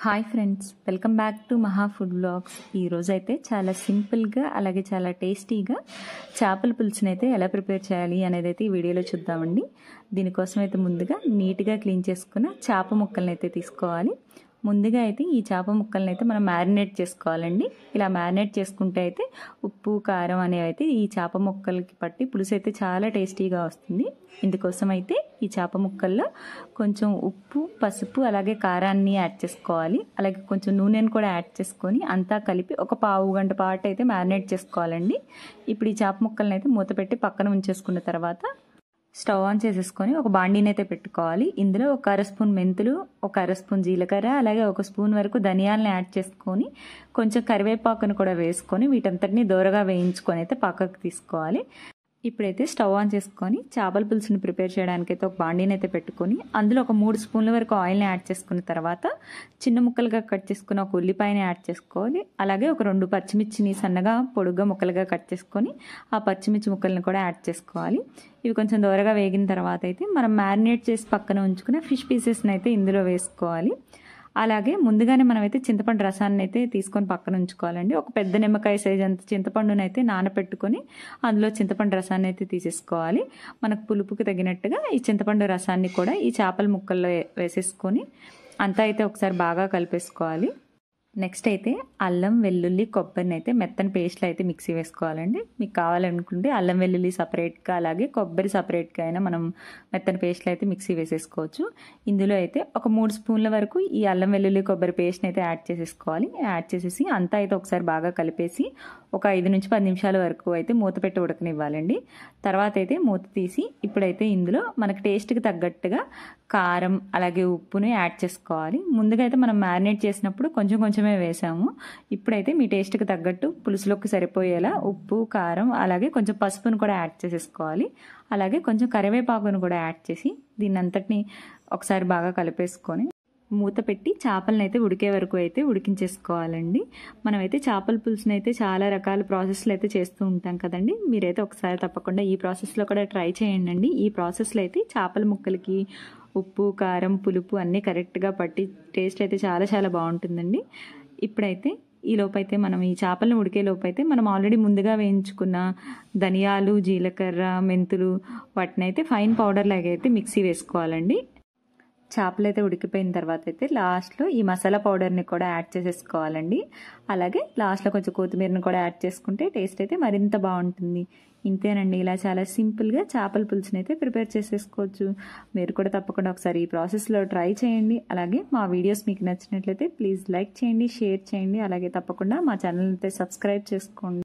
Hi friends, welcome back to మహా food blogs. ఈరోజు అయితే చాలా సింపుల్గా అలాగే చాలా టేస్టీగా చేపల పులుసుని అయితే ఎలా ప్రిపేర్ చేయాలి అనేది అయితే ఈ వీడియోలో చూద్దామండి. దీనికోసం అయితే ముందుగా నీట్గా క్లీన్ చేసుకున్న చేప ముక్కల్ని అయితే తీసుకోవాలి. ముందుగా అయితే ఈ చేప ముక్కల్ని అయితే మనం మ్యారినేట్ చేసుకోవాలండి. ఇలా మ్యారినేట్ చేసుకుంటే అయితే ఉప్పు కారం అనేవి అయితే ఈ చేప ముక్కలకి పట్టి పులుసు అయితే చాలా టేస్టీగా వస్తుంది. ఇందుకోసం అయితే ఈ చేప ముక్కల్లో కొంచెం ఉప్పు, పసుపు అలాగే కారాన్ని యాడ్ చేసుకోవాలి. అలాగే కొంచెం నూనెను కూడా యాడ్ చేసుకొని అంతా కలిపి ఒక పావు గంట పాటు అయితే మ్యారినేట్ చేసుకోవాలండి. ఇప్పుడు ఈ చేప ముక్కల్ని అయితే మూత పెట్టి పక్కన ఉంచేసుకున్న తర్వాత స్టవ్ ఆన్ చేసేసుకొని ఒక బాండీని అయితే పెట్టుకోవాలి. ఇందులో ఒక అర స్పూన్ మెంతులు, ఒక అర స్పూన్ జీలకర్ర అలాగే ఒక స్పూన్ వరకు ధనియాలను యాడ్ చేసుకొని కొంచెం కరివేపాకును కూడా వేసుకొని వీటంతటిని దోరగా వేయించుకొని అయితే పక్కకు తీసుకోవాలి. ఇప్పుడైతే స్టవ్ ఆన్ చేసుకొని చేపల పులుసుని ప్రిపేర్ చేయడానికి అయితే ఒక బాండీని అయితే పెట్టుకొని అందులో ఒక 3 స్పూన్ల వరకు ఆయిల్ని యాడ్ చేసుకున్న తర్వాత చిన్న ముక్కలుగా కట్ చేసుకుని ఒక ఉల్లిపాయని యాడ్ చేసుకోవాలి. అలాగే ఒక 2 పచ్చిమిర్చిని సన్నగా పొడుగ్గా ముక్కలుగా కట్ చేసుకొని ఆ పచ్చిమిర్చి ముక్కల్ని కూడా యాడ్ చేసుకోవాలి. ఇవి కొంచెం దోరగా వేగిన తర్వాత అయితే మనం మ్యారినేట్ చేసి పక్కన ఉంచుకున్న ఫిష్ పీసెస్ని అయితే ఇందులో వేసుకోవాలి. అలాగే ముందుగానే మనమైతే చింతపండు రసాన్ని అయితే తీసుకొని పక్కన ఉంచుకోవాలండి. ఒక పెద్ద నిమ్మకాయ సైజ్ అంత చింతపండుని అయితే నానబెట్టుకొని అందులో చింతపండు రసాన్ని అయితే తీసేసుకోవాలి. మనకు పులుపుకి తగినట్టుగా ఈ చింతపండు రసాన్ని కూడా ఈ చేపల ముక్కల్లో వేసేసుకొని అంతా అయితే ఒకసారి బాగా కలిపేసుకోవాలి. నెక్స్ట్ అయితే అల్లం వెల్లుల్లి కొబ్బరిని అయితే మెత్తని పేస్ట్లో అయితే మిక్సీ వేసుకోవాలండి. మీకు కావాలనుకుంటే అల్లం వెల్లుల్లి సపరేట్గా అలాగే కొబ్బరి సపరేట్గా అయినా మనం మెత్తని పేస్ట్లో అయితే మిక్సీ వేసేసుకోవచ్చు. ఇందులో అయితే ఒక 3 స్పూన్ల వరకు ఈ అల్లం వెల్లుల్లి కొబ్బరి పేస్ట్ని అయితే యాడ్ చేసేసుకోవాలి. యాడ్ చేసేసి అంతా అయితే ఒకసారి బాగా కలిపేసి ఒక 5 నుంచి 10 నిమిషాల వరకు అయితే మూత పెట్టి ఉడకనివ్వాలండి. తర్వాత అయితే మూత తీసి ఇప్పుడైతే ఇందులో మనకు టేస్ట్కి తగ్గట్టుగా కారం అలాగే ఉప్పుని యాడ్ చేసుకోవాలి. ముందుగా అయితే మనం మ్యారినేట్ చేసినప్పుడు కొంచెం కొంచెమే వేసాము. ఇప్పుడైతే మీ టేస్ట్కి తగ్గట్టు పులుసులోకి సరిపోయేలా ఉప్పు, కారం అలాగే కొంచెం పసుపును కూడా యాడ్ చేసేసుకోవాలి. అలాగే కొంచెం కరివేపాకును కూడా యాడ్ చేసి దీన్ని అంతటిని ఒకసారి బాగా కలిపేసుకొని మూత పెట్టి చేపలను అయితే ఉడికే వరకు అయితే ఉడికించేసుకోవాలండి. మనమైతే చేపల పులుసుని అయితే చాలా రకాల ప్రాసెస్లు అయితే చేస్తూ ఉంటాం కదండి. మీరైతే ఒకసారి తప్పకుండా ఈ ప్రాసెస్లో కూడా ట్రై చేయండి. ఈ ప్రాసెస్లో అయితే చేపల ముక్కలకి ఉప్పు, కారం, పులుపు అన్నీ కరెక్ట్గా పట్టి టేస్ట్ అయితే చాలా చాలా బాగుంటుందండి. ఇప్పుడైతే ఈ లోపైతే మనం ఈ చేపలను ఉడికే లోపైతే మనం ఆల్రెడీ ముందుగా వేయించుకున్న ధనియాలు, జీలకర్ర, మెంతులు వాటిని అయితే ఫైన్ పౌడర్ లాగా అయితే మిక్సీ వేసుకోవాలండి. చేపలు అయితే ఉడికిపోయిన తర్వాత అయితే లాస్ట్లో ఈ మసాలా పౌడర్ని కూడా యాడ్ చేసేసుకోవాలండి. అలాగే లాస్ట్లో కొంచెం కొత్తిమీరని కూడా యాడ్ చేసుకుంటే టేస్ట్ అయితే మరింత బాగుంటుంది. ఇంతేనండి, ఇలా చాలా సింపుల్గా చేపల పులుసుని అయితే ప్రిపేర్ చేసేసుకోవచ్చు. మీరు కూడా తప్పకుండా ఒకసారి ఈ ప్రాసెస్లో ట్రై చేయండి. అలాగే మా వీడియోస్ మీకు నచ్చినట్లయితే ప్లీజ్ లైక్ చేయండి, షేర్ చేయండి. అలాగే తప్పకుండా మా ఛానల్ అయితే సబ్స్క్రైబ్ చేసుకోండి.